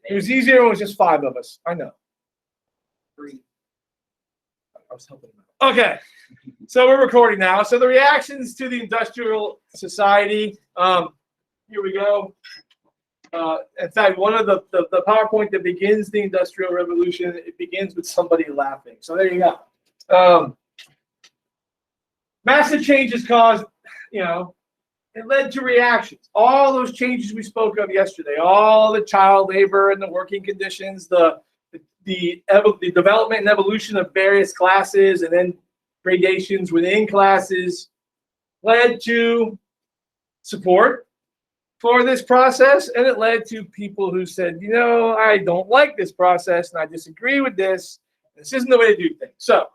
It was easier when it was just 5 of us. I know. 3. I was helping him out. Okay. So we're recording now. So the reactions to the Industrial Society. Here we go. In fact, one of the PowerPoint that begins the Industrial Revolution, it begins with somebody laughing. So there you go. Massive changes caused, it led to reactions. All those changes we spoke of yesterday, all the child labor and the working conditions, the development and evolution of various classes and then gradations within classes led to support for this process, and it led to people who said, I don't like this process and I disagree with this. This isn't the way to do things. So,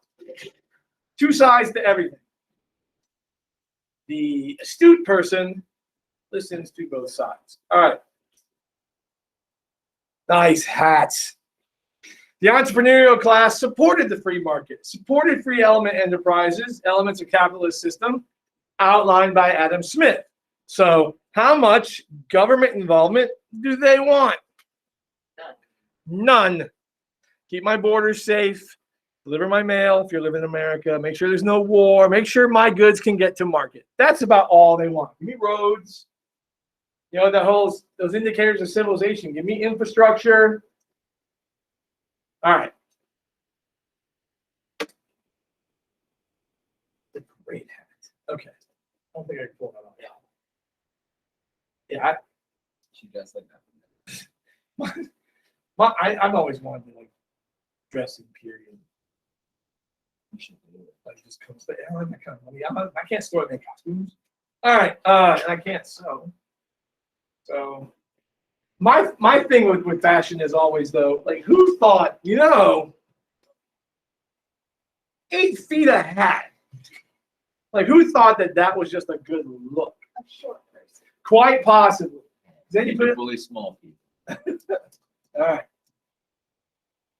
2 sides to everything. The astute person listens to both sides. All right. Nice hats. The entrepreneurial class supported the free market, supported free element enterprises, elements of capitalist system, outlined by Adam Smith. So how much government involvement do they want? None. Keep my borders safe. Deliver my mail if you're living in America. Make sure there's no war. Make sure my goods can get to market. That's about all they want. Give me roads. Those indicators of civilization. Give me infrastructure. All right. The great hat. Okay. I don't think I can pull that off. Yeah. She does like that. I've always wanted to dress in period. Like just comes to I like that kind of money. I can't store any costumes. All right, and I can't sew. So my thing with fashion is always though, who thought 8 feet a hat? Who thought that was just a good look? A short person. Quite possibly. Then you put it. Equally small people. All right.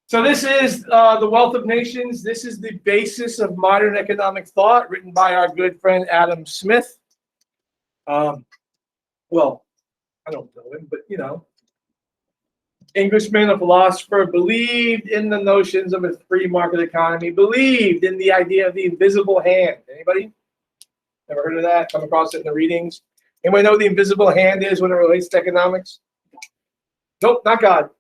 So this is The Wealth of Nations. This is the basis of modern economic thought, written by our good friend Adam Smith. Well, I don't know him, but Englishman, a philosopher, believed in the notions of a free market economy, believed in the idea of the invisible hand. Anybody? Ever heard of that? Come across it in the readings? Anybody know what the invisible hand is when it relates to economics? Nope, not God.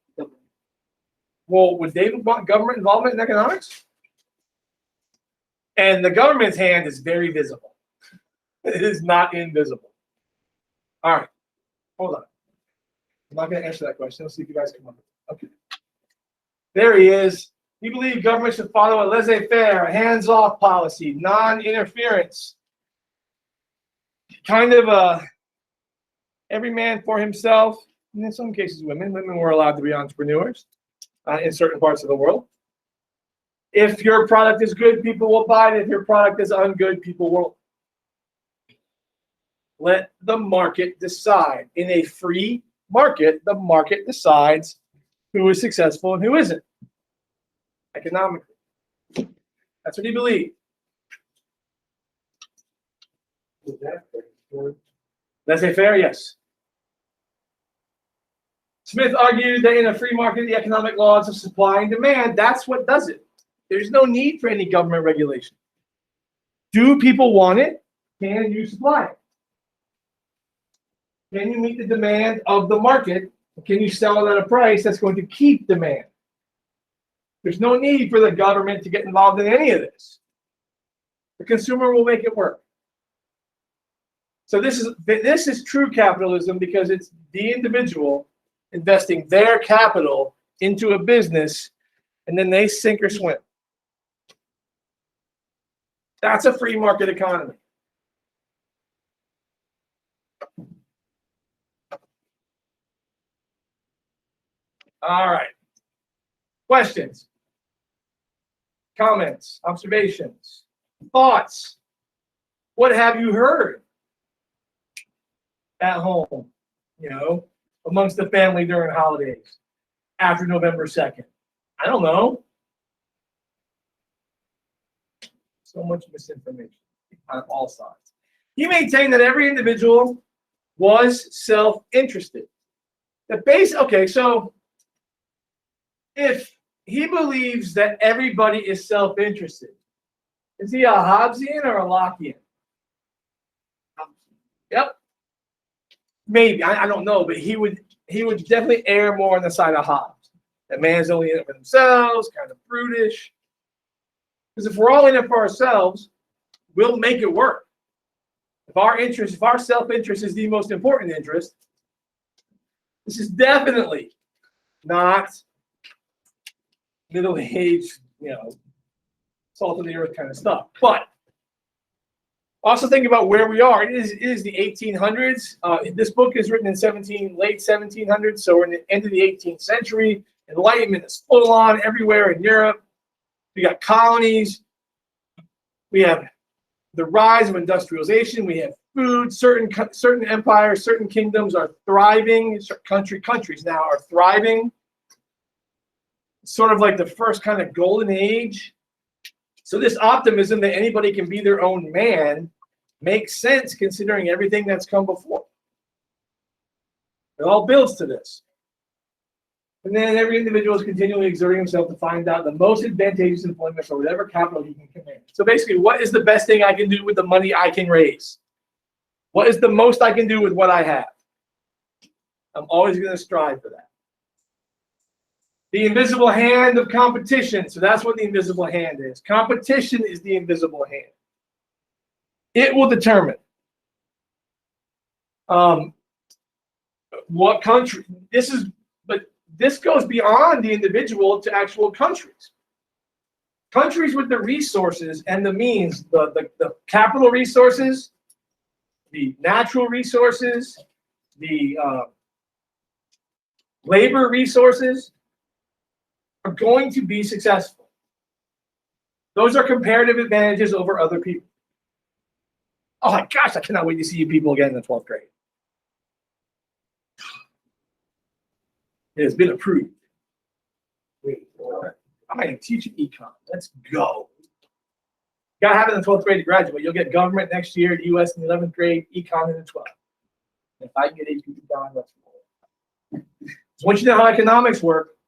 Well, would David want government involvement in economics? And the government's hand is very visible. It is not invisible. All right. Hold on. I'm not going to answer that question. Let's see if you guys come up with it. Okay. There he is. We believe government should follow a laissez-faire, a hands-off policy, non-interference. Kind of a every man for himself. And in some cases, women. Women were allowed to be entrepreneurs. In certain parts of the world. If your product is good, people will buy it. If your product is ungood, people won't. Let the market decide. In a free market, the market decides who is successful and who isn't. Economically. That's what he believed. Laissez-faire, yes. Smith argued that in a free market, the economic laws of supply and demand, that's what does it. There's no need for any government regulation. Do people want it? Can you supply it? Can you meet the demand of the market? Can you sell it at a price that's going to keep demand? There's no need for the government to get involved in any of this. The consumer will make it work. So this is true capitalism because it's the individual investing their capital into a business, and then they sink or swim. That's a free market economy. All right. Questions? Comments? Observations? Thoughts? What have you heard at home? Amongst the family during holidays after November 2nd. I don't know. So much misinformation on all sides. He maintained that every individual was self-interested. Okay, so if he believes that everybody is self-interested, is he a Hobbesian or a Lockean? Yep. Maybe. I don't know, but he would definitely err more on the side of Hobbes. That man's only in it for themselves, kind of brutish. Because if we're all in it for ourselves, we'll make it work. If our self-interest is the most important interest, this is definitely not middle-aged, salt of the earth kind of stuff. But also think about where we are. It is the 1800s. This book is written in late 1700s, so we're in the end of the 18th century. Enlightenment is full on everywhere in Europe. We got colonies. We have the rise of industrialization. We have food. Certain empires, certain kingdoms are thriving. Countries now are thriving. Sort of like the first kind of golden age. So this optimism that anybody can be their own man makes sense considering everything that's come before. It all builds to this. And then every individual is continually exerting himself to find out the most advantageous employment for whatever capital he can command. So basically, what is the best thing I can do with the money I can raise? What is the most I can do with what I have? I'm always going to strive for that. The invisible hand of competition. So that's what the invisible hand is. Competition is the invisible hand. It will determine what country. This goes beyond the individual to actual countries. Countries with the resources and the means, the capital resources, the natural resources, the labor resources are going to be successful. Those are comparative advantages over other people. Oh my gosh, I cannot wait to see you people again in the 12th grade. It has been approved. Wait, I am teaching econ. Let's go. You gotta have it in the 12th grade to graduate. You'll get government next year, US in the 11th grade, econ in the 12th. If I can get AP down, let's go. So once you know how economics work,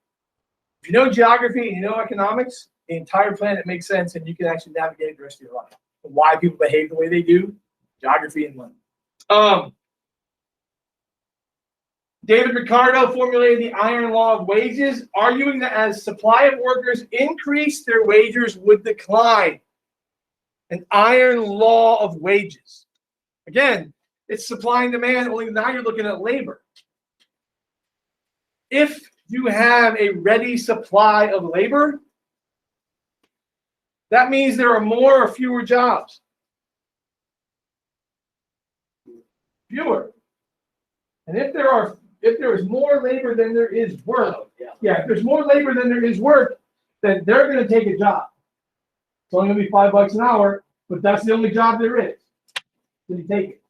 if you know geography and you know economics, the entire planet makes sense and you can actually navigate the rest of your life. Why people behave the way they do, geography and money. David Ricardo formulated the iron law of wages, arguing that as supply of workers increased, their wages would decline. An iron law of wages. Again, it's supply and demand, only now you're looking at labor. If you have a ready supply of labor, that means there are more or fewer jobs. Fewer. And if there is more labor than there is work, if there's more labor than there is work, then they're going to take a job. It's only going to be $5 an hour, but that's the only job there is. So you take it.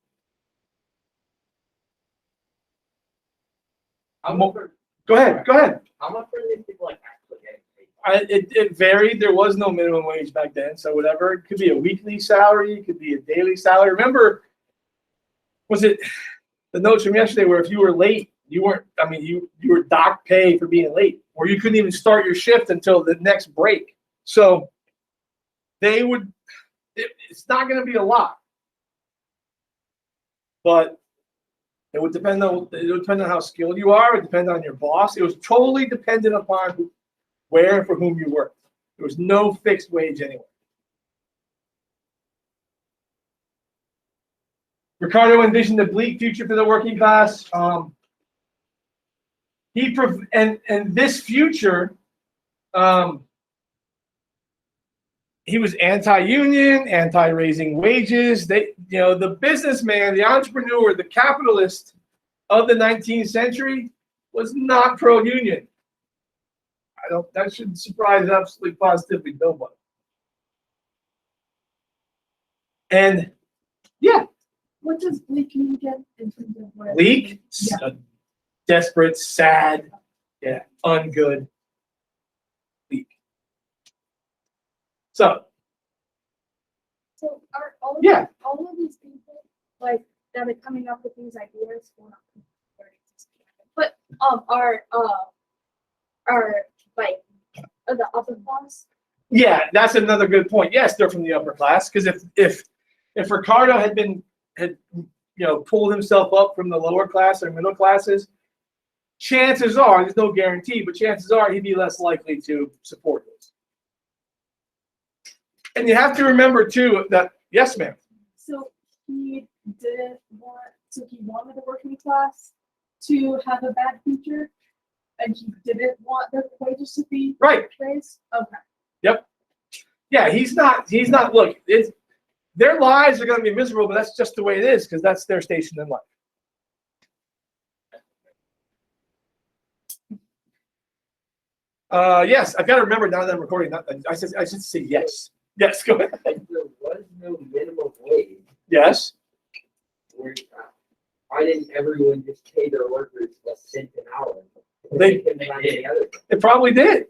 Go ahead. How much are these people actually getting paid? It varied. There was no minimum wage back then, so whatever. It could be a weekly salary, it could be a daily salary. Remember, was it the notes from yesterday where if you were late, you were docked pay for being late, or you couldn't even start your shift until the next break. So it's not going to be a lot, but it would depend on how skilled you are. It would depend on your boss. It was totally dependent upon where and for whom you worked. There was no fixed wage anywhere. Ricardo envisioned a bleak future for the working class. This future, he was anti-union, anti-raising wages. The businessman, the entrepreneur, the capitalist of the 19th century was not pro-union. That should surprise absolutely positively nobody. And yeah. What does bleak mean again in terms of what? Bleak? Yeah. Desperate, sad, ungood. Bleak. So Are all of these people like that are coming up with these ideas? Well, not but are like the upper class? Yeah, that's another good point. Yes, they're from the upper class because if Ricardo had pulled himself up from the lower class or middle classes, chances are, there's no guarantee, but chances are he'd be less likely to support this. And you have to remember too that, yes, ma'am. So he didn't want, so he wanted the working class to have a bad future, and he didn't want their wages to be Right. raised? Okay. Yeah, he's not, look, their lives are going to be miserable, but that's just the way it is because that's their station in life. Yes, I've got to remember now that I'm recording. I should say yes. Yes, go ahead. There was no minimum wage. Yes. Why didn't everyone just pay their workers a cent an hour? They couldn't find any other thing. It probably did.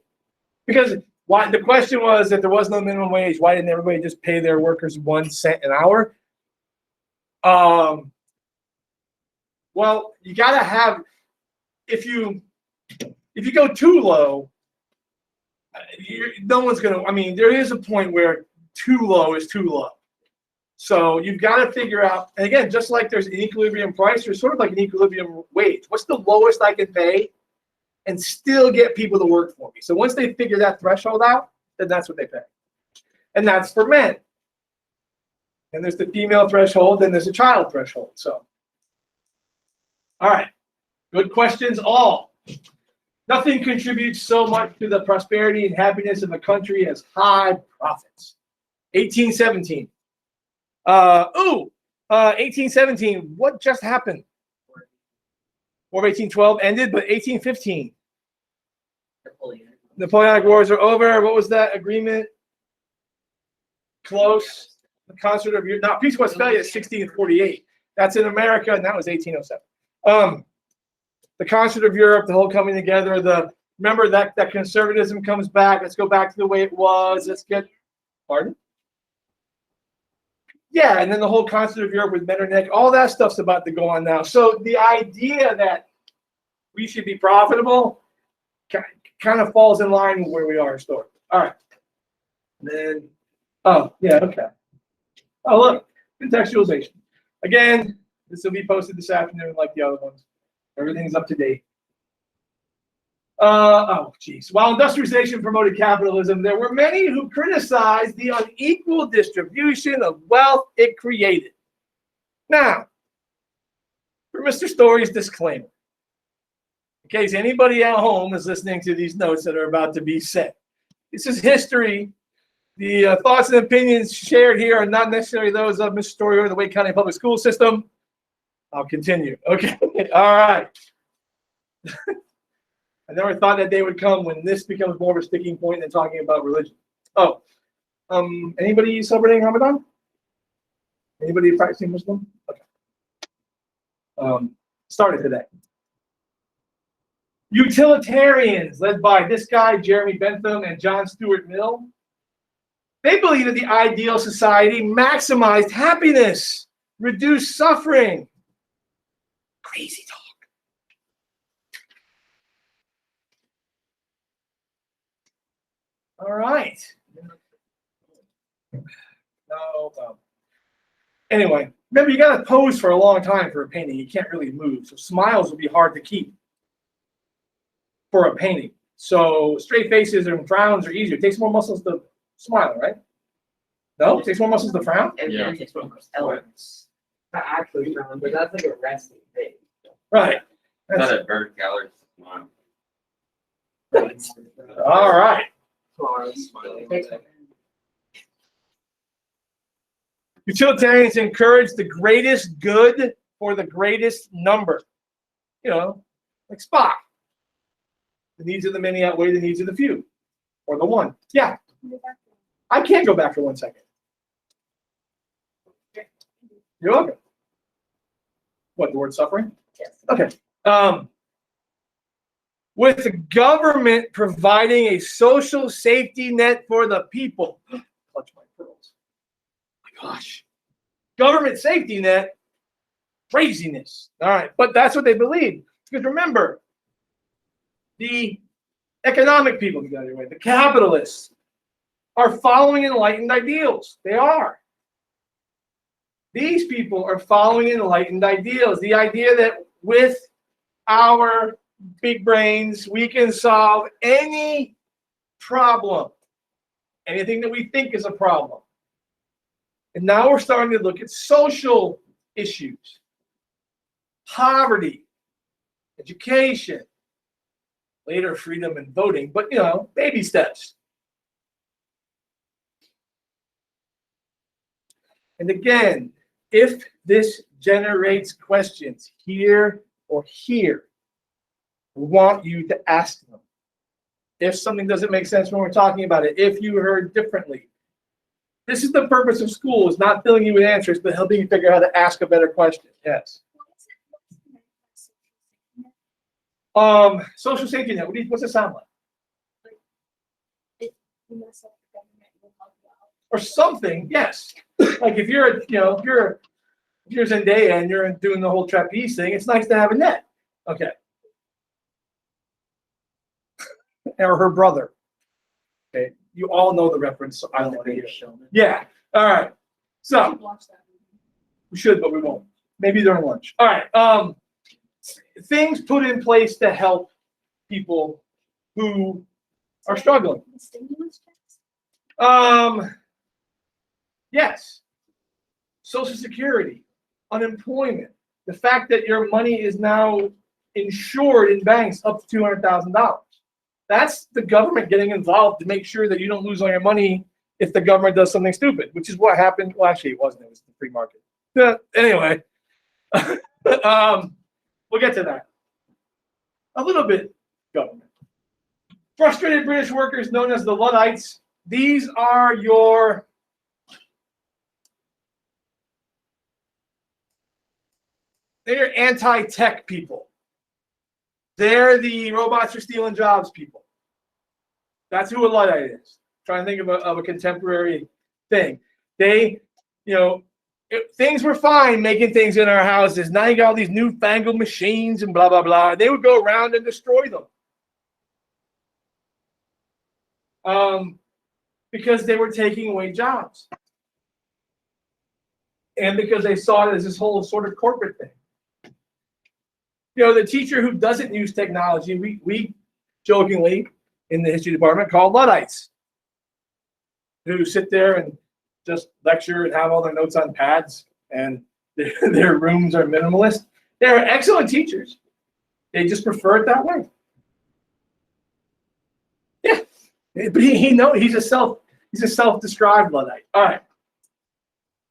Because why the question was if there was no minimum wage, why didn't everybody just pay their workers 1 cent an hour? Well, you gotta have if you go too low, no one's gonna. I mean, there is a point where too low is too low. So you've got to figure out. And again, just like there's an equilibrium price, there's sort of like an equilibrium wage. What's the lowest I can pay, and still get people to work for me? So once they figure that threshold out, then that's what they pay, and that's for men. And there's the female threshold, then there's a child threshold. So, all right, good questions all. Nothing contributes so much to the prosperity and happiness of a country as high profits. 1817. 1817. What just happened? War of 1812 ended, but 1815. Napoleonic Wars are over. What was that agreement? Close. The Concert of Europe. Now, Peace of Westphalia is 1648. That's in America, and that was 1807. The Concert of Europe, the whole coming together. Remember that conservatism comes back. Let's go back to the way it was. Let's get. Pardon? Yeah, and then the whole Concert of Europe with Metternich. All that stuff's about to go on now. So the idea that we should be profitable kind of falls in line with where we are historically. All right. And then, okay. Oh, look, contextualization. Again, this will be posted this afternoon like the other ones. Everything's up to date. While industrialization promoted capitalism, there were many who criticized the unequal distribution of wealth it created. Now, for Mr. Story's disclaimer, in case anybody at home is listening to these notes that are about to be said, this is history. The thoughts and opinions shared here are not necessarily those of Mr. Story or the Wake County Public School System. I'll continue. Okay. All right. I never thought that day would come when this becomes more of a sticking point than talking about religion. Oh, anybody celebrating Ramadan? Anybody practicing Muslim? Okay. Started today. Utilitarians, led by this guy, Jeremy Bentham, and John Stuart Mill, they believe that the ideal society maximized happiness, reduced suffering. Crazy talk. All right. No. Anyway, remember you got to pose for a long time for a painting. You can't really move, so smiles will be hard to keep for a painting. So straight faces and frowns are easier. It takes more muscles to smile, right? No, it takes more muscles to frown. Yeah. It takes more elements. Not actually frown, but that's like a resting thing. Right. Not a bird gallery. Come All right. Utilitarians encourage the greatest good for the greatest number. You know, like Spock. The needs of the many outweigh the needs of the few. Or the one. Yeah. I can't go back for 1 second. You're welcome. What, the word suffering? Yes. Okay. With the government providing a social safety net for the people. Clutch my pearls. My gosh. Government safety net. Craziness. All right. But that's what they believe. Because remember, the economic people, the capitalists are following enlightened ideals. They are. These people are following enlightened ideals. The idea that with our big brains, we can solve any problem, anything that we think is a problem. And now we're starting to look at social issues, poverty, education, later freedom and voting, but baby steps. And again, if this generates questions here or here, we want you to ask them. If something doesn't make sense when we're talking about it, if you heard differently. This is the purpose of school, is not filling you with answers, but helping you figure out how to ask a better question. Yes. Social safety net. What's it sound like? Or something, yes. Like if you're Zendaya and you're doing the whole trapeze thing, it's nice to have a net. Okay. Or her brother. Okay. You all know the reference, so I don't want to hear it. Yeah. All right. So we should, but we won't. Maybe during lunch. All right. Things put in place to help people who are struggling. Yes. Social Security, unemployment, the fact that your money is now insured in banks up to $200,000. That's the government getting involved to make sure that you don't lose all your money if the government does something stupid, which is what happened. Well, actually, it wasn't. It was the free market. Anyway, we'll get to that. A little bit government. Frustrated British workers known as the Luddites. These are they're anti-tech people. They're the robots are stealing jobs people. That's who a Luddite is. Trying to think of a contemporary thing. They, things were fine making things in our houses. Now you got all these newfangled machines and blah, blah, blah. They would go around and destroy them. Because they were taking away jobs. And because they saw it as this whole sort of corporate thing. The teacher who doesn't use technology, we jokingly in the history department call Luddites, who sit there and just lecture and have all their notes on pads, and their rooms are minimalist. They're excellent teachers. They just prefer it that way. Yeah, but he's a self-described Luddite. All right.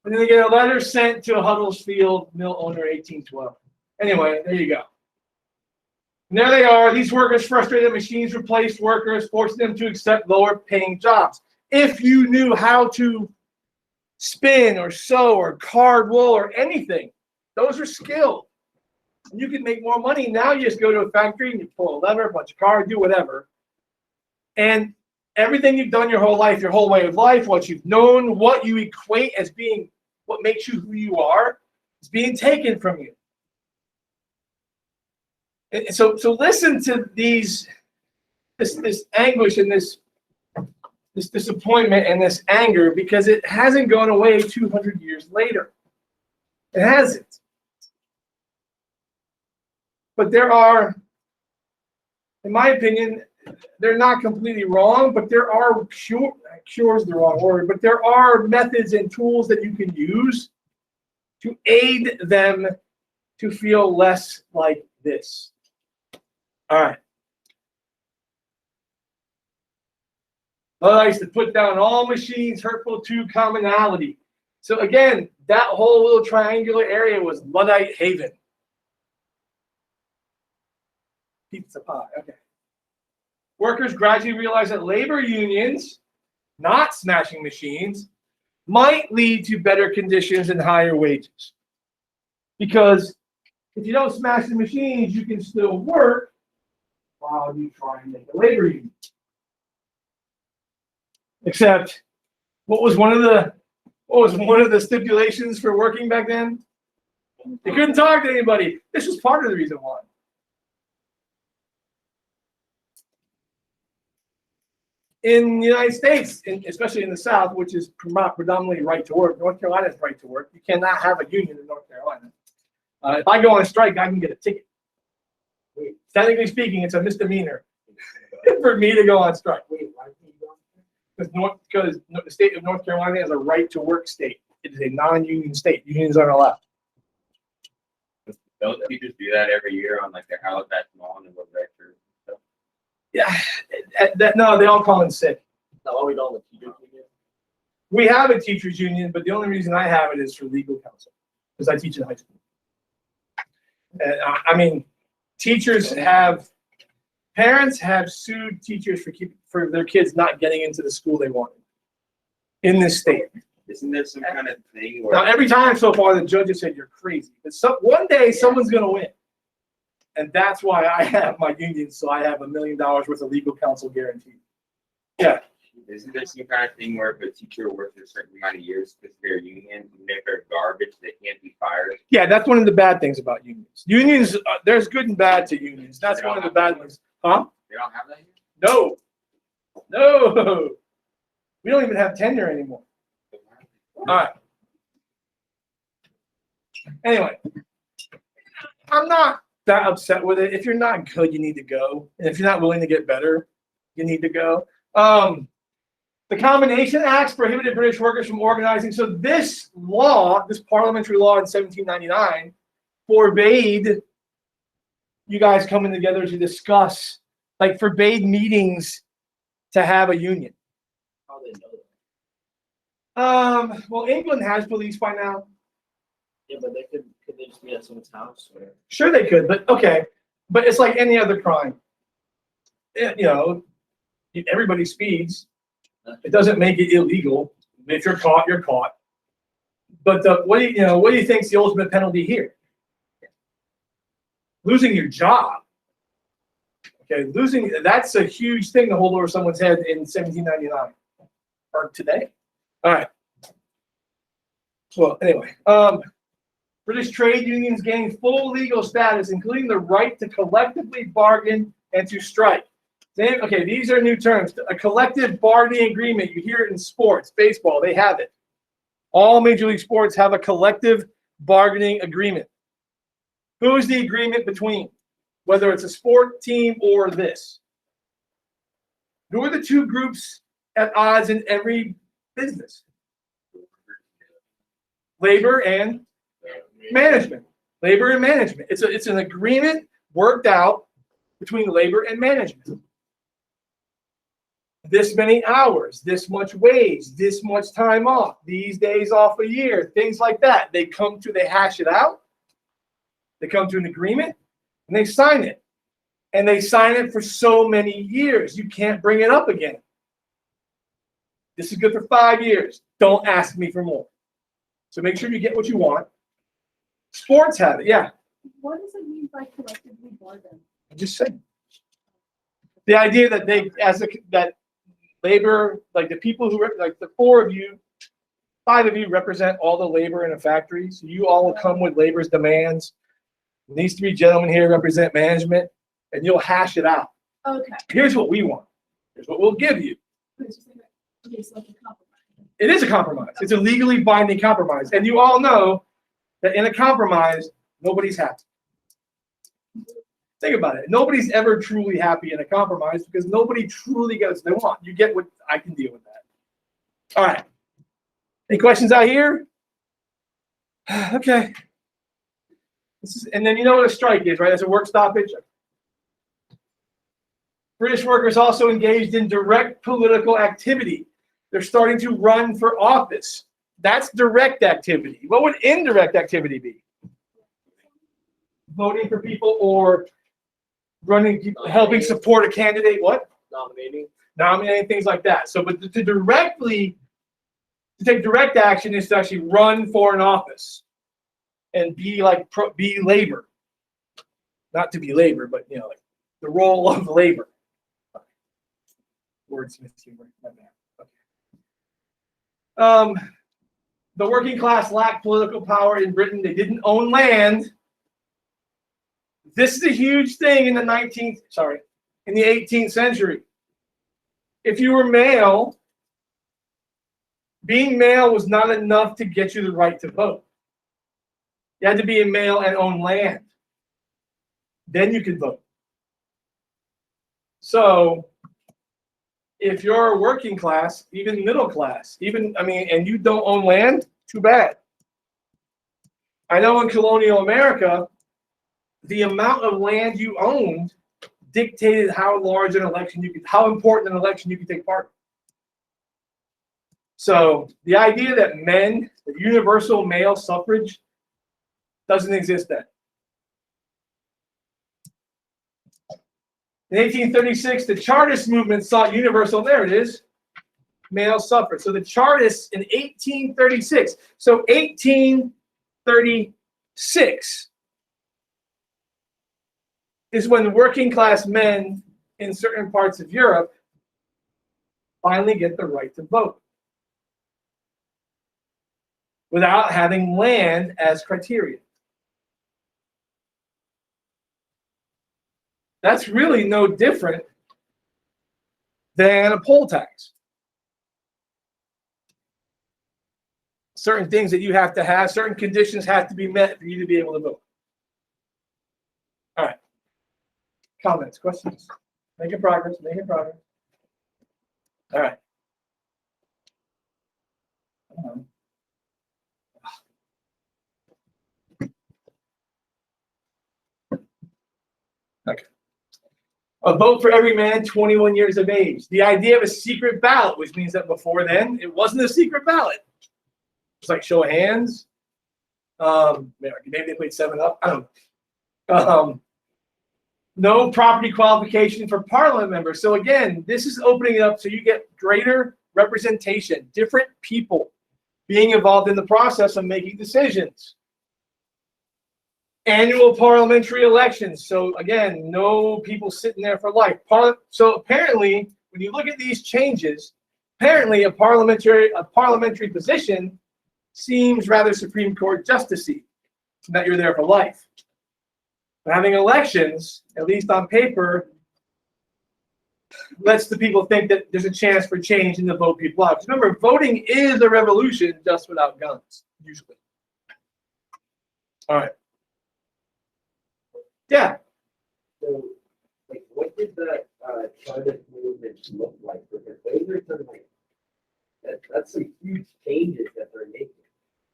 And then they get a letter sent to a Huddersfield mill owner, 1812. Anyway, there you go. And there they are. These workers frustrated. Machines replaced workers, forcing them to accept lower-paying jobs. If you knew how to spin or sew or card wool or anything, those are skilled. You can make more money. Now you just go to a factory and you pull a lever, a bunch of cars, do whatever. And everything you've done your whole life, your whole way of life, what you've known, what you equate as being what makes you who you are, is being taken from you. So listen to this anguish and this disappointment and this anger, because it hasn't gone away 200 years later. It hasn't. But there are, in my opinion, they're not completely wrong, but there are cures the wrong word, but there are methods and tools that you can use to aid them to feel less like this. All right. Luddites to put down all machines hurtful to commonality. So again, that whole little triangular area was Luddite haven. Pizza pie. Okay. Workers gradually realized that labor unions, not smashing machines, might lead to better conditions and higher wages. Because if you don't smash the machines, you can still work while you try and make a labor union. Except, what was one of the stipulations for working back then? You couldn't talk to anybody. This was part of the reason why. in the United States, especially in the South, which is predominantly right to work. North Carolina is right to work. You cannot have a union in North Carolina. If I go on strike, I can get a ticket. Technically speaking, it's a misdemeanor for me to go on strike. Wait, why can't you go? Because the state of North Carolina is a right to work state. It is a non-union state. Unions aren't allowed. Don't teachers do that every year on like their Halifax Mall and what record? Yeah, no, they all call in sick. No, we don't. We have a teachers union, but the only reason I have it is for legal counsel because I teach in high school. And I mean, parents have sued teachers for their kids not getting into the school they wanted in this state. Isn't there some kind of thing Now, where every time so far, the judge has said you're crazy. But one day, someone's going to win. And that's why I have my union, so I have $1 million worth of legal counsel guaranteed. Yeah. isn't there some kind of thing where if a teacher works a certain amount of years because they're union, and if they're garbage, they can't be fired? Yeah, that's one of the bad things about unions. Unions, there's good and bad to unions. That's one of the bad ones. Huh? They don't have that here? No. No. We don't even have tenure anymore. All right. Anyway, I'm not that upset with it. If you're not good, you need to go. And if you're not willing to get better, you need to go. The Combination Acts prohibited British workers from organizing. So this law, this parliamentary law in 1799, forbade you guys coming together to discuss, like forbade meetings to have a union. How they know that? Well, England has police by now. Yeah, but could they just be at someone's house or? Sure they could, but okay. But it's like any other crime. Everybody speeds. It doesn't make it illegal. If you're caught, you're caught. But what do you think's the ultimate penalty here? Losing your job. Okay, that's a huge thing to hold over someone's head in 1799 or today. All right. Well, anyway, British trade unions gained full legal status, including the right to collectively bargain and to strike. Okay, these are new terms. A collective bargaining agreement. You hear it in sports, baseball, they have it. All Major League Sports have a collective bargaining agreement. Who is the agreement between? Whether it's a sport team or this. Who are the two groups at odds in every business? Labor and management. Labor and management. It's an agreement worked out between labor and management. This many hours, this much wage, this much time off, these days off a year, things like that. They hash it out. They come to an agreement and they sign it. And they sign it for so many years. You can't bring it up again. This is good for 5 years. Don't ask me for more. So make sure you get what you want. Sports have it, yeah. What does it mean by collectively bargain? I'm just saying. The idea that that labor, like the people who, like the 5 of you represent all the labor in a factory. So you all will come with labor's demands. And these 3 gentlemen here represent management, and you'll hash it out. Okay. Here's what we want. Here's what we'll give you. It's just like, okay, so like a compromise. It is a compromise. It's a legally binding compromise. And you all know that in a compromise, nobody's happy. Think about it. Nobody's ever truly happy in a compromise because nobody truly gets what they want. You get what I can deal with that. All right. Any questions out here? Okay. And then you know what a strike is, right? That's a work stoppage. British workers also engaged in direct political activity. They're starting to run for office. That's direct activity. What would indirect activity be? Voting for people or running, helping support a candidate. What? Nominating, things like that. So, but to take direct action is to actually run for an office and be labor. Not to be labor, but like the role of labor. Wordsmith humor. My bad. Okay. The working class lacked political power in Britain. They didn't own land. This is a huge thing in the 18th century. if you were male, being male was not enough to get you the right to vote. You had to be a male and own land. Then you could vote. So if you're working class, even middle class, and you don't own land, too bad. I know in colonial America, the amount of land you owned dictated how large an election how important an election you could take part in. So the idea that the universal male suffrage doesn't exist then. In 1836, the Chartist movement sought universal, there it is, male suffrage. So the Chartists in 1836, so 1836 is when working class men in certain parts of Europe finally get the right to vote without having land as criteria. That's really no different than a poll tax. Certain things that you have to have, certain conditions have to be met for you to be able to vote. All right. Comments, questions? Making progress, making progress. All right. Okay. A vote for every man 21 years of age. The idea of a secret ballot, which means that before then, it wasn't a secret ballot. It's like show of hands. Maybe they played 7-Up. I don't know. No property qualification for parliament members. So again, this is opening it up so you get greater representation, different people being involved in the process of making decisions. Annual parliamentary elections. So again, no people sitting there for life. So apparently, when you look at these changes, apparently a parliamentary position seems rather Supreme Court justice-y, that you're there for life. But having elections, at least on paper, lets the people think that there's a chance for change in the vote people out. Remember, voting is a revolution just without guns, usually. All right. Yeah. So, like, what did the Chartist movement look like? Because those are some that's some huge changes that they're making.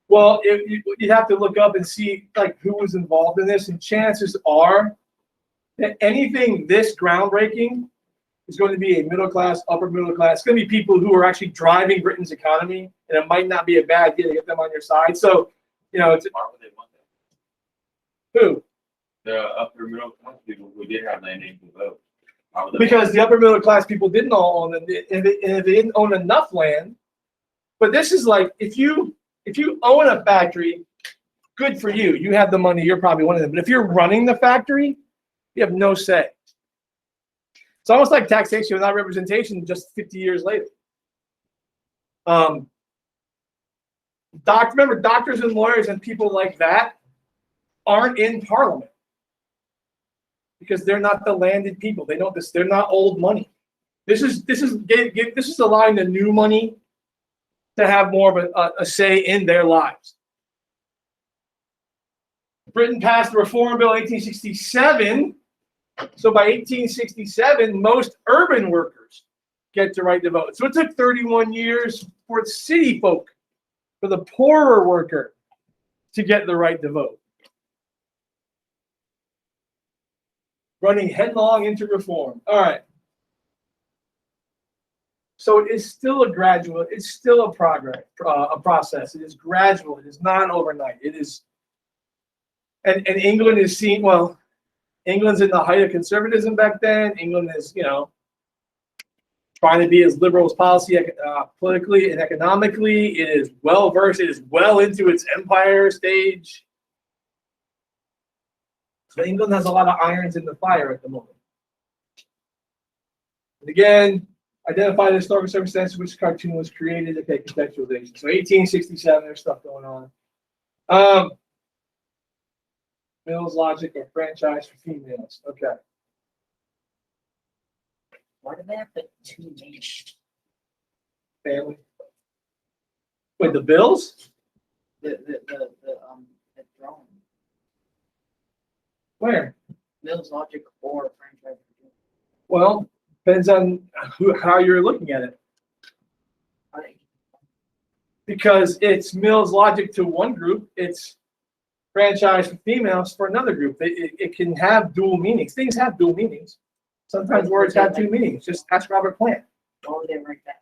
Well, you have to look up and see like who was involved in this, and chances are that anything this groundbreaking is going to be a middle class, upper middle class. It's going to be people who are actually driving Britain's economy, and it might not be a bad idea to get them on your side. So, it's Why would they want that? who? The upper middle class people who did have land able to vote. Why would they Because the upper middle class people didn't all own it, and if they didn't own enough land. But this is like if you own a factory, good for you. You have the money. You're probably one of them. But if you're running the factory, you have no say. It's almost like taxation without representation. Just 50 years later. Remember, doctors and lawyers and people like that aren't in Parliament because they're not the landed people. They know this. They're not old money. This is allowing the new money to have more of a say in their lives. Britain passed the Reform Bill in 1867. So by 1867, most urban workers get the right to vote. So it took 31 years for city folk, for the poorer worker, to get the right to vote. Running headlong into reform. All right. So it is still a gradual, it's still a process. It is gradual. It is not overnight. It is, and England is seen, well, England's in the height of conservatism back then. England is, trying to be as liberal as policy, politically and economically. It is well versed. It is well into its empire stage. So England has a lot of irons in the fire at the moment. And again, identify the historical circumstances which cartoon was created. Okay, contextualization. So 1867, there's stuff going on. Mill's logic or franchise for females. Okay. Why do they have to two names? Family. Wait, the Bills? The drawing. Where? Mills Logic or franchise. Well, depends on how you're looking at it. Because it's Mills Logic to one group, it's franchise for females for another group. It can have dual meanings. Things have dual meanings. Sometimes words have two meanings. Just ask Robert Plant. Why would they write that?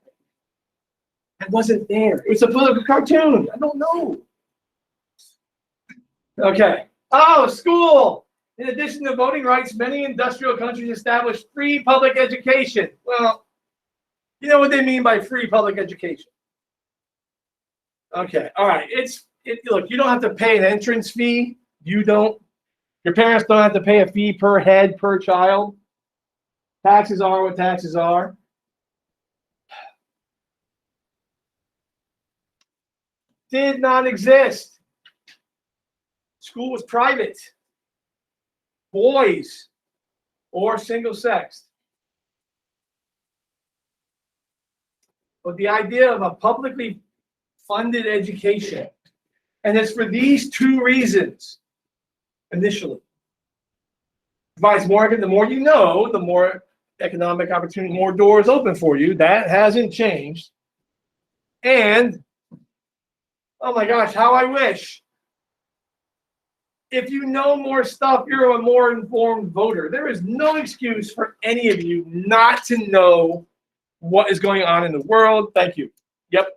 I wasn't there. It's a political cartoon. I don't know. Okay. Oh, school. In addition to voting rights, many industrial countries established free public education. Well, you know what they mean by free public education. Okay. All right. Look, you don't have to pay an entrance fee. You don't. Your parents don't have to pay a fee per head, per child. Taxes are what taxes are. Did not exist. School was private. Boys or single sex. But the idea of a publicly funded education, and it's for these two reasons initially. Provides more, the more you know, the more economic opportunity, more doors open for you. That hasn't changed. And oh my gosh, how I wish. If you know more stuff, you're a more informed voter. There is no excuse for any of you not to know what is going on in the world. Thank you. Yep.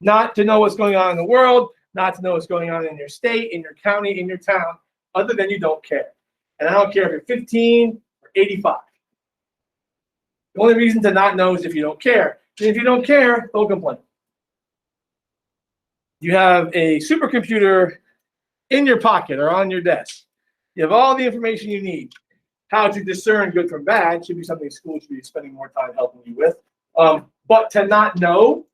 Not to know what's going on in the world, not to know what's going on in your state, in your county, in your town, other than you don't care. And I don't care if you're 15 or 85. The only reason to not know is if you don't care. And if you don't care, don't complain. You have a supercomputer in your pocket or on your desk. You have all the information you need. How to discern good from bad should be something school should be spending more time helping you with. But to not know,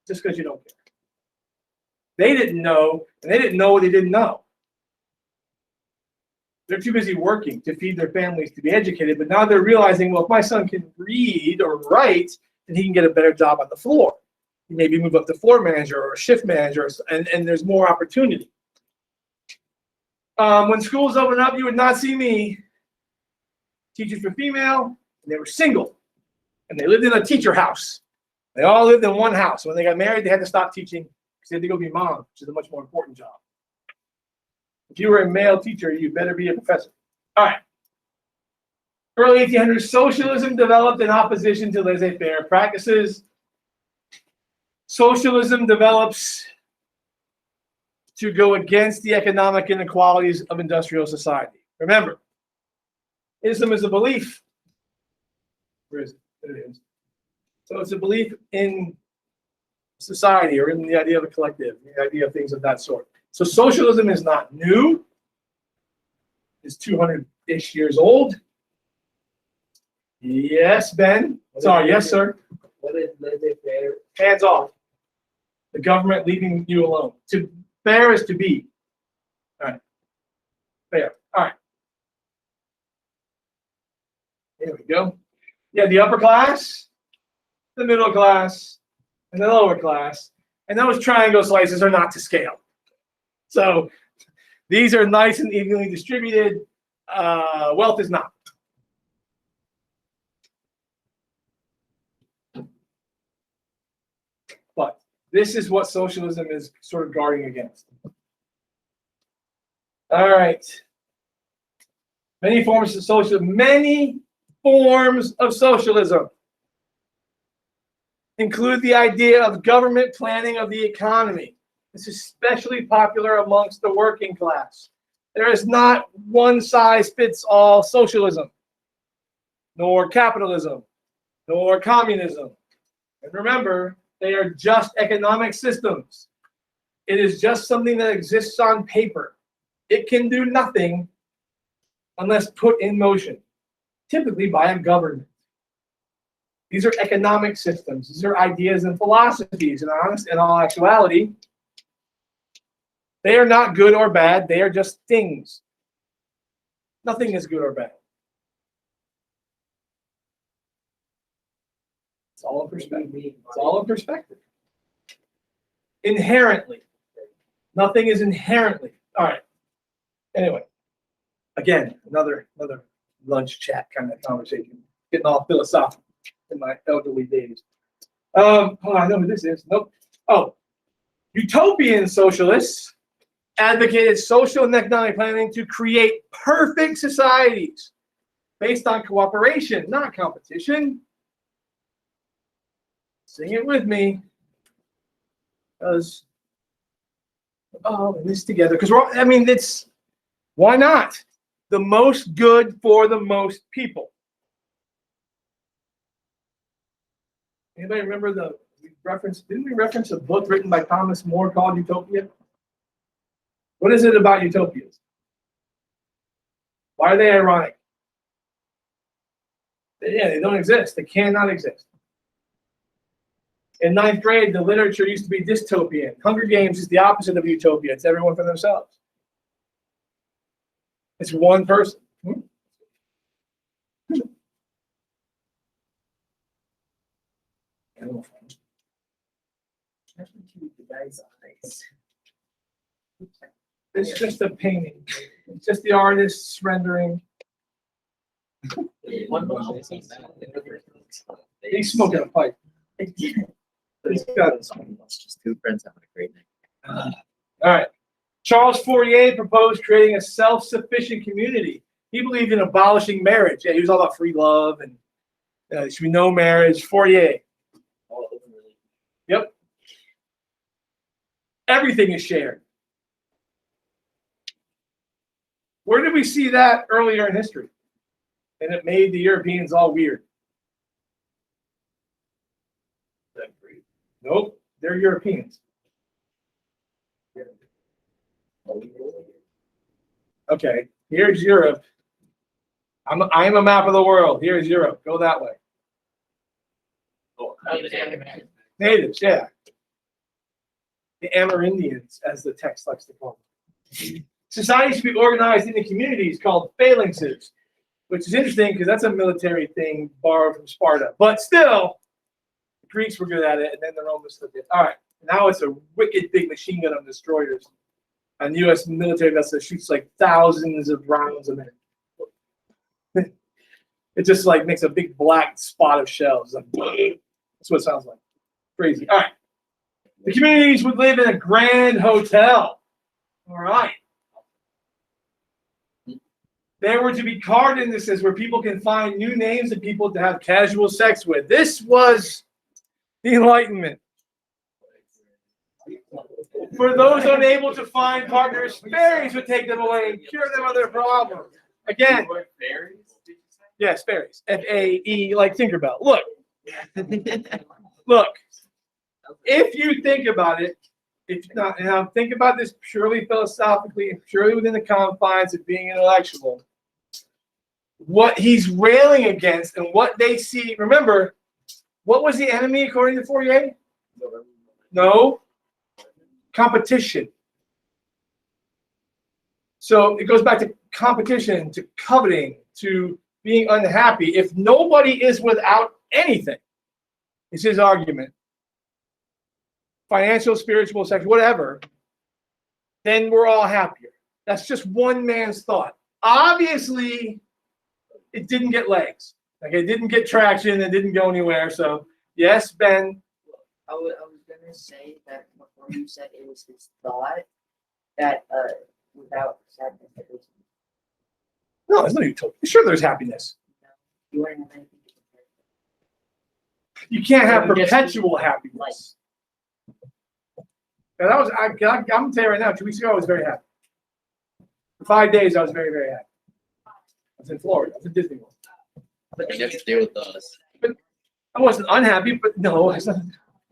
just because you don't care. They didn't know, and they didn't know what they didn't know. They're too busy working to feed their families to be educated, but now they're realizing, well, if my son can read or write, then he can get a better job on the floor. He maybe move up to floor manager or shift manager, and there's more opportunity. When schools opened up, you would not see me. Teachers were female, and they were single, and they lived in a teacher house. They all lived in one house. When they got married, they had to stop teaching because they had to go be mom, which is a much more important job. If you were a male teacher, you better be a professor. All right. Early 1800s, socialism developed in opposition to laissez-faire practices. Socialism develops to go against the economic inequalities of industrial society. Remember, Islam is a belief. Where is it? There it is. So it's a belief in society or in the idea of a collective, the idea of things of that sort. So socialism is not new. It's 200-ish years old. Yes, Ben. Sorry, yes, sir. What is laissez-faire? Hands off. The government leaving you alone. To fair is to be. All right. Fair. All right. There we go. Yeah, the upper class, the middle class, and the lower class. And those triangle slices are not to scale. So these are nice and evenly distributed. Wealth is not. But this is what socialism is sort of guarding against. All right. Many forms of socialism. Many forms of socialism include the idea of government planning of the economy. This is especially popular amongst the working class. There is not one size fits all socialism, nor capitalism, nor communism. And remember, they are just economic systems. It is just something that exists on paper. It can do nothing unless put in motion, typically by a government. These are economic systems. These are ideas and philosophies. And in all actuality, they are not good or bad. They are just things. Nothing is good or bad. It's all in perspective. It's all in perspective. Inherently. Nothing is inherently. All right. Anyway, again, another lunch chat kind of conversation. Getting all philosophical in my elderly days. Oh, I know who this is. Nope. Oh, utopian socialists advocated social and economic planning to create perfect societies based on cooperation, not competition. Sing it with me. Because, oh, and this together. Because it's, why not? The most good for the most people. Anybody remember didn't we reference a book written by Thomas More called Utopia? What is it about utopias? Why are they ironic? Yeah, they don't exist. They cannot exist. In 9th grade, the literature used to be dystopian. Hunger Games is the opposite of utopia. It's everyone for themselves. It's one person. It's just a painting. It's just the artist's rendering. He's smoking a pipe. He's got Just two friends having a great night. All right. Charles Fourier proposed creating a self-sufficient community. He believed in abolishing marriage. Yeah, he was all about free love and there should be no marriage. Fourier. Yep. Everything is shared. Where did we see that earlier in history? And it made the Europeans all weird. Nope, they're Europeans. Okay, here's Europe. I'm a map of the world. Here's Europe. Go that way. Natives, yeah. The Amerindians, as the text likes to call them. Society should be organized into communities called phalanxes, which is interesting because that's a military thing borrowed from Sparta. But still, the Greeks were good at it, and then the Romans took it. All right, now it's a wicked big machine gun of destroyers. And U.S. military vessel shoots like thousands of rounds a minute. It just like makes a big black spot of shells. Like, that's what it sounds like. Crazy. All right. The communities would live in a grand hotel. All right. There were to be card indices where people can find new names of people to have casual sex with. This was the Enlightenment. For those unable to find partners, fairies would take them away and cure them of their problem. Again, yes, fairies. F-A-E, like Tinkerbell. Look. Look. If you think about it, think about this purely philosophically and purely within the confines of being intellectual. What he's railing against and what they see, remember, what was the enemy according to Fourier? No. Competition. So it goes back to competition, to coveting, to being unhappy. If nobody is without anything, is his argument, financial, spiritual, sexual, whatever, then we're all happier. That's just one man's thought. Obviously, it didn't get legs. Like it didn't get traction. It didn't go anywhere. So yes, Ben. I was gonna say that before you said it was his thought that without sadness it was No, there's no utopia. Sure, there's happiness. you weren't having anything to compare. You can't have It would just be perpetual happiness. And I'm gonna tell you right now, 2 weeks ago, I was very happy. For 5 days, I was very, very happy. I was in Florida. I was at Disney World. But you have to stay with us. I wasn't unhappy, but no. What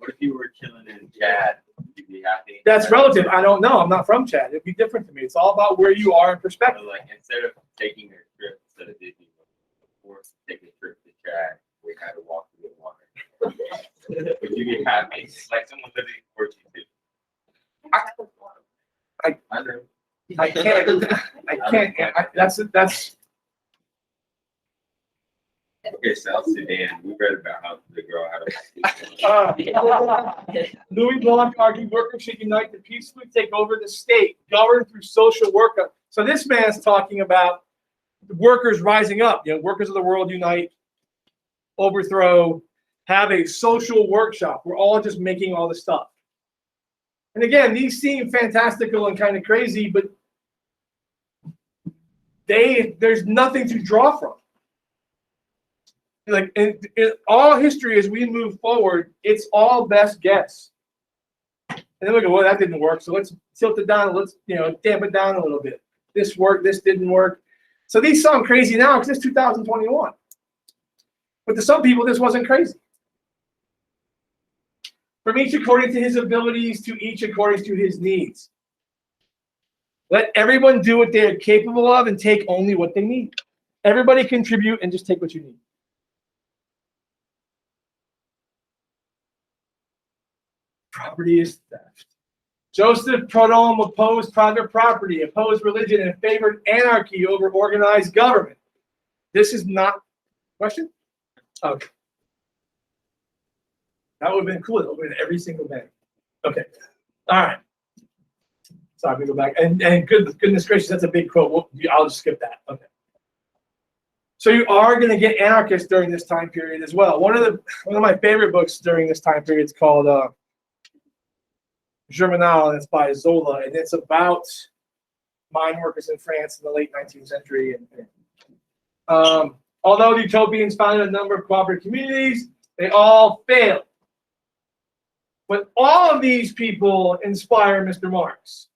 if you were chilling in Chad? Would you be happy? That's relative. I don't know. I'm not from Chad. It'd be different to me. It's all about where you are in perspective. So, like, instead of taking a trip instead of Disney, or taking a trip to Chad, we had to walk through the water. Would you be happy? Like someone living forced you to. I know. I can't. That's. Okay, South Sudan, we read about how the girl had a. Louis Blanc argued workers should unite to peacefully take over the state, governed through social work. So this man's talking about the workers rising up. Workers of the world unite, overthrow, have a social workshop. We're all just making all this stuff. And again, these seem fantastical and kind of crazy, but there's nothing to draw from. Like in all history, as we move forward, it's all best guess. And then we go, well, that didn't work, so let's tilt it down. Let's damp it down a little bit. This worked. This didn't work. So these sound crazy now because it's 2021. But to some people, this wasn't crazy. From each according to his abilities, to each according to his needs. Let everyone do what they are capable of and take only what they need. Everybody contribute and just take what you need. Property is theft. Joseph Proudhon opposed private property, opposed religion, and favored anarchy over organized government. This is not question? Okay. That would have been cool. It would have been every single day. Okay. All right. Sorry, we go back. And goodness gracious, that's a big quote. I'll just skip that. Okay. So you are going to get anarchists during this time period as well. One of my favorite books during this time period is called Germinal, and it's by Zola, and it's about mine workers in France in the late 19th century. Although the utopians founded a number of cooperative communities, they all failed. But all of these people inspire Mr. Marx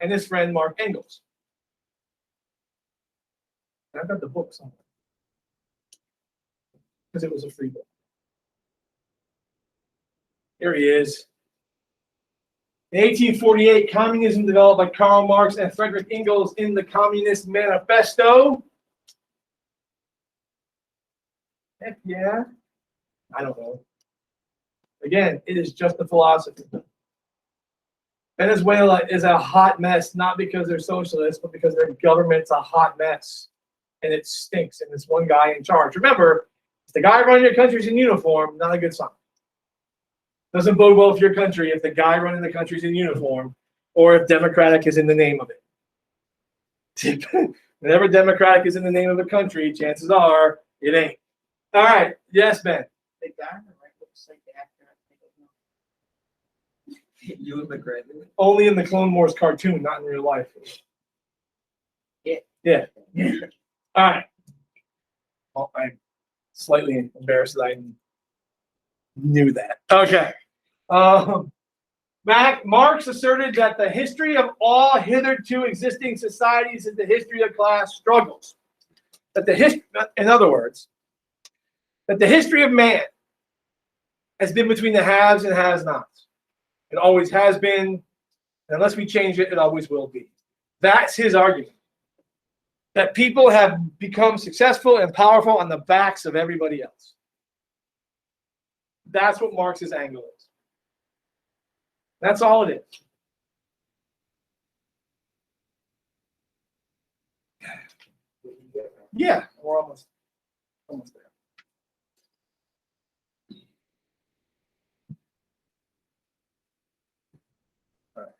and his friend Mark Engels. I've got the book somewhere because it was a free book. Here he is. In 1848, communism developed by Karl Marx and Friedrich Engels in the Communist Manifesto. Heck yeah. I don't know. Again, it is just a philosophy. Venezuela is a hot mess, not because they're socialists, but because their government's a hot mess. And it stinks, and it's one guy in charge. Remember, if the guy running your country's in uniform, not a good sign. Doesn't bode well for your country if the guy running the country's in uniform or if Democratic is in the name of it. Whenever Democratic is in the name of a country, chances are it ain't. All right. Yes, Ben. The guy on the right looks like the actor. Ewan McGregor. Only in the Clone Wars cartoon, not in real life. Yeah. All right. Well, I'm slightly embarrassed that I knew that. Okay. Marx asserted that the history of all hitherto existing societies is the history of class struggles. In other words, that the history of man has been between the haves and has-nots. It always has been, and unless we change it, it always will be. That's his argument. That people have become successful and powerful on the backs of everybody else. That's what Marx's angle is. That's all it is. Yeah, we're almost there. All right.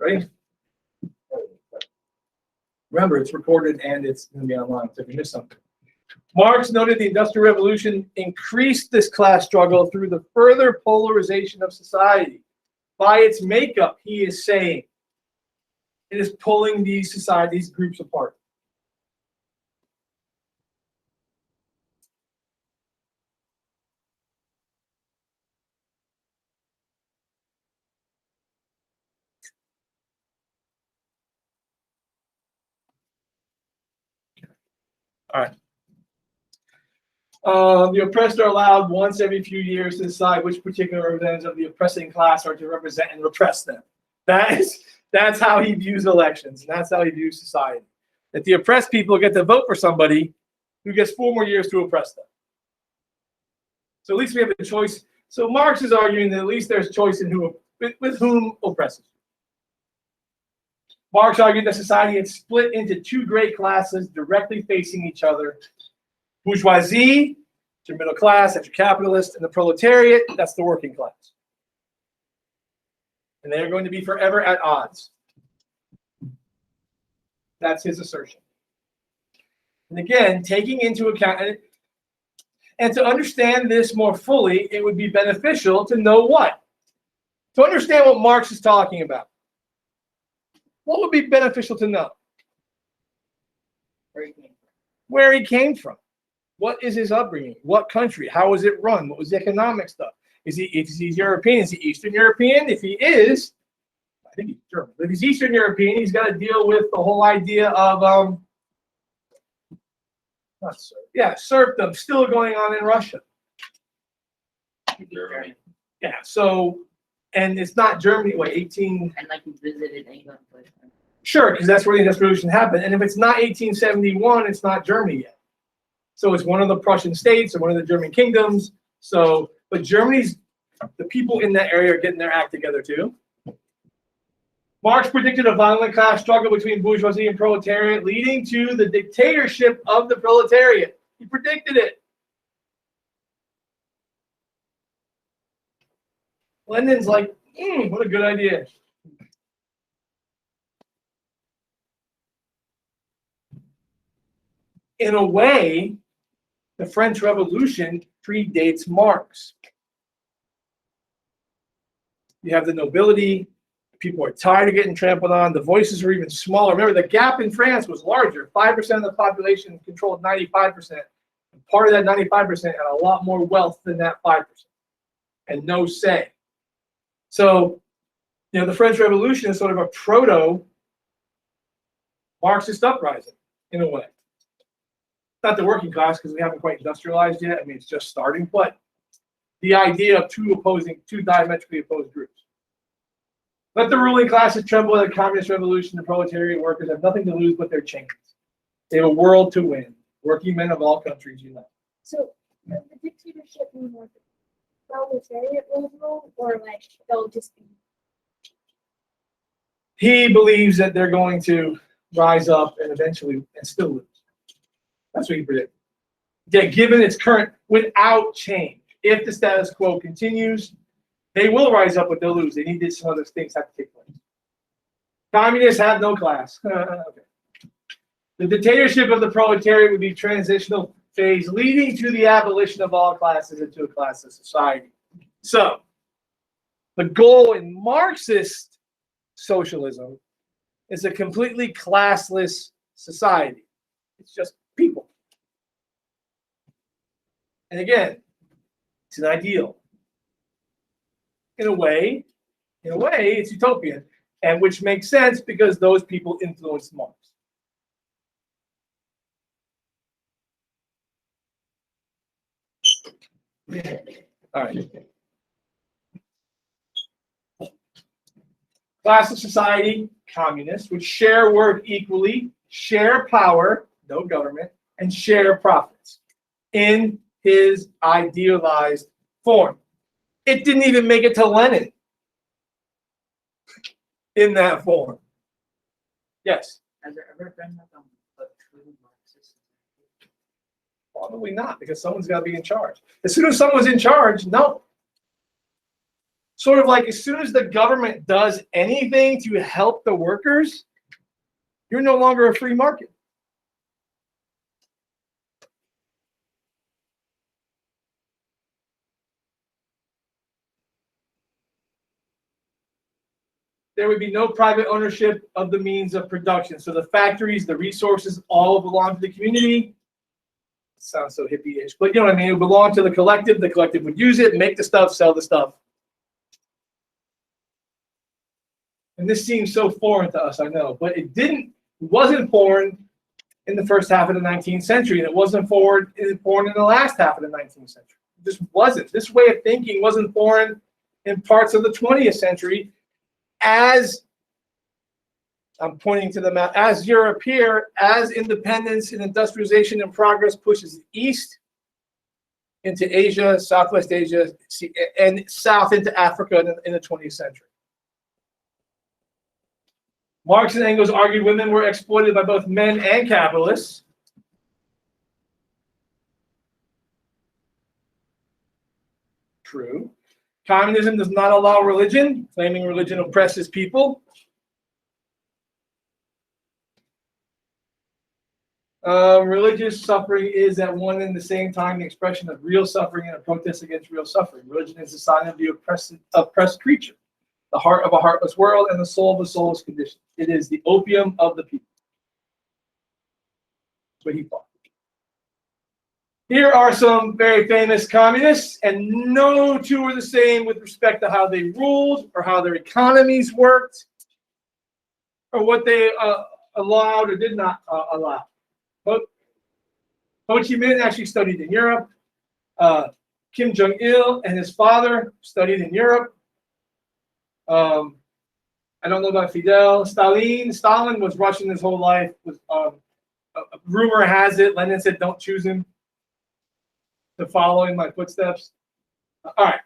Ready? Remember, it's recorded and it's going to be online, so if you missed something. Marx noted the Industrial Revolution increased this class struggle through the further polarization of society. By its makeup, he is saying, it is pulling these groups apart. All right. The oppressed are allowed once every few years to decide which particular representatives of the oppressing class are to represent and repress them. That's how he views elections, and that's how he views society. That the oppressed people get to vote for somebody who gets 4 more years to oppress them. So at least we have a choice. So Marx is arguing that at least there's choice in with whom oppresses. Marx argued that society had split into two great classes directly facing each other. Bourgeoisie, your middle class, that's your capitalist, and the proletariat, that's the working class. And they're going to be forever at odds. That's his assertion. And again, taking into account, and to understand this more fully, it would be beneficial to know what? To understand what Marx is talking about. What would be beneficial to know? Where he came from. Where he came from. What is his upbringing? What country? How was it run? What was the economic stuff? Is he's European? Is he Eastern European? If he is, I think he's German. But if he's Eastern European, he's got to deal with the whole idea of serfdom still going on in Russia. Germany. Yeah, so, and it's not Germany, what, 18? And like he visited England. But, Sure, because that's where the Industrial Revolution happened. And if it's not 1871, it's not Germany yet. So it's one of the Prussian states or one of the German kingdoms. So, but Germany's, the people in that area are getting their act together too. Marx predicted a violent class struggle between bourgeoisie and proletariat, leading to the dictatorship of the proletariat. He predicted it. Lenin's like, what a good idea. In a way, the French Revolution predates Marx. You have the nobility. People are tired of getting trampled on. The voices are even smaller. Remember, the gap in France was larger. 5% of the population controlled 95%. And part of that 95% had a lot more wealth than that 5% and no say. So, the French Revolution is sort of a proto-Marxist uprising in a way. Not the working class, because we haven't quite industrialized yet. I mean, it's just starting. But the idea of two diametrically opposed groups. Let the ruling classes tremble at the communist revolution. The proletariat workers have nothing to lose but their chains. They have a world to win. Working men of all countries unite. So does the dictatorship mean like the proletariat will rule, or like they'll just be? He believes that they're going to rise up and eventually and still lose. That's what he predicted. Yeah, given its current, without change, if the status quo continues, they will rise up, but they'll lose. They need some other things have to take place. Communists have no class. Okay. The dictatorship of the proletariat would be a transitional phase leading to the abolition of all classes into a classless society. So, the goal in Marxist socialism is a completely classless society. It's just people. And again, it's an ideal. In a way, it's utopian, and which makes sense because those people influenced Marx. All right. Class of society, communists, would share work equally, share power, no government, and share profits in his idealized form. It didn't even make it to Lenin in that form. Yes? has there ever been like a true Marxist? Probably not, because someone's got to be in charge. As soon as someone's in charge, no. Sort of like as soon as the government does anything to help the workers, you're no longer a free market. There would be no private ownership of the means of production. So the factories, the resources, all belong to the community. Sounds so hippie-ish, but you know what I mean? It would belong to the collective would use it, make the stuff, sell the stuff. And this seems so foreign to us, I know, but it wasn't foreign in the first half of the 19th century, and it wasn't foreign in the last half of the 19th century. It just wasn't. This way of thinking wasn't foreign in parts of the 20th century, as I'm pointing to the map, as Europe here, as independence and industrialization and progress pushes east into Asia, Southwest Asia, and south into Africa in the 20th century. Marx and Engels argued women were exploited by both men and capitalists. True. Communism does not allow religion, claiming religion oppresses people. Religious suffering is at one and the same time the expression of real suffering and a protest against real suffering. Religion is a sign of the oppressed creature, the heart of a heartless world, and the soul of a soulless condition. It is the opium of the people. That's what he thought. Here are some very famous communists, and no two are the same with respect to how they ruled or how their economies worked or what they allowed or did not allow. But Ho Chi Minh actually studied in Europe. Kim Jong-il and his father studied in Europe. I don't know about Fidel. Stalin was Russian his whole life. Rumor has it, Lenin said, don't choose him to follow in my footsteps. All right.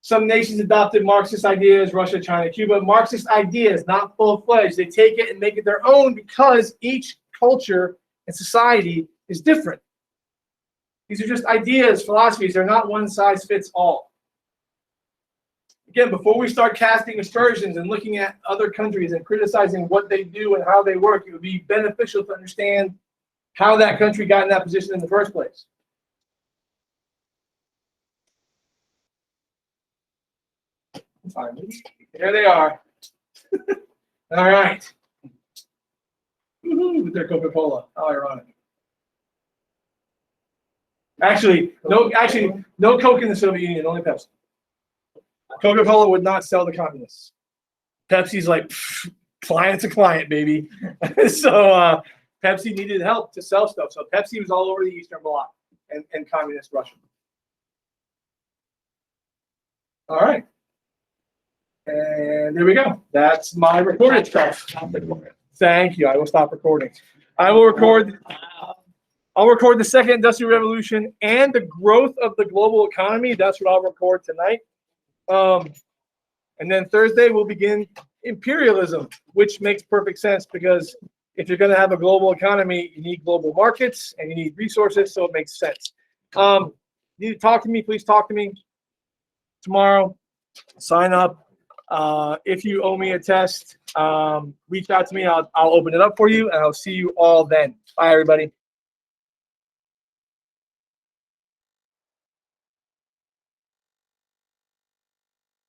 Some nations adopted Marxist ideas, Russia, China, Cuba. Marxist ideas, not full-fledged. They take it and make it their own because each culture and society is different. These are just ideas, philosophies. They're not one size fits all. Again, before we start casting aspersions and looking at other countries and criticizing what they do and how they work, it would be beneficial to understand how that country got in that position in the first place. Finally, there they are. All right. Woohoo, with their Coca-Cola. How ironic. Actually, no Coke in the Soviet Union, only Pepsi. Coca-Cola would not sell to communists. Pepsi's like, client's a client, baby. So Pepsi needed help to sell stuff. So Pepsi was all over the Eastern Bloc and communist Russia. All right. And there we go. That's my recorded stuff. Thank you. I will stop recording. I'll record the second industrial revolution and the growth of the global economy. That's what I'll record tonight. And then Thursday we'll begin imperialism, which makes perfect sense because if you're going to have a global economy, you need global markets and you need resources, so it makes sense. You need to talk to me, please talk to me tomorrow. Sign up. If you owe me a test, reach out to me. I'll open it up for you, and I'll see you all then. Bye, everybody.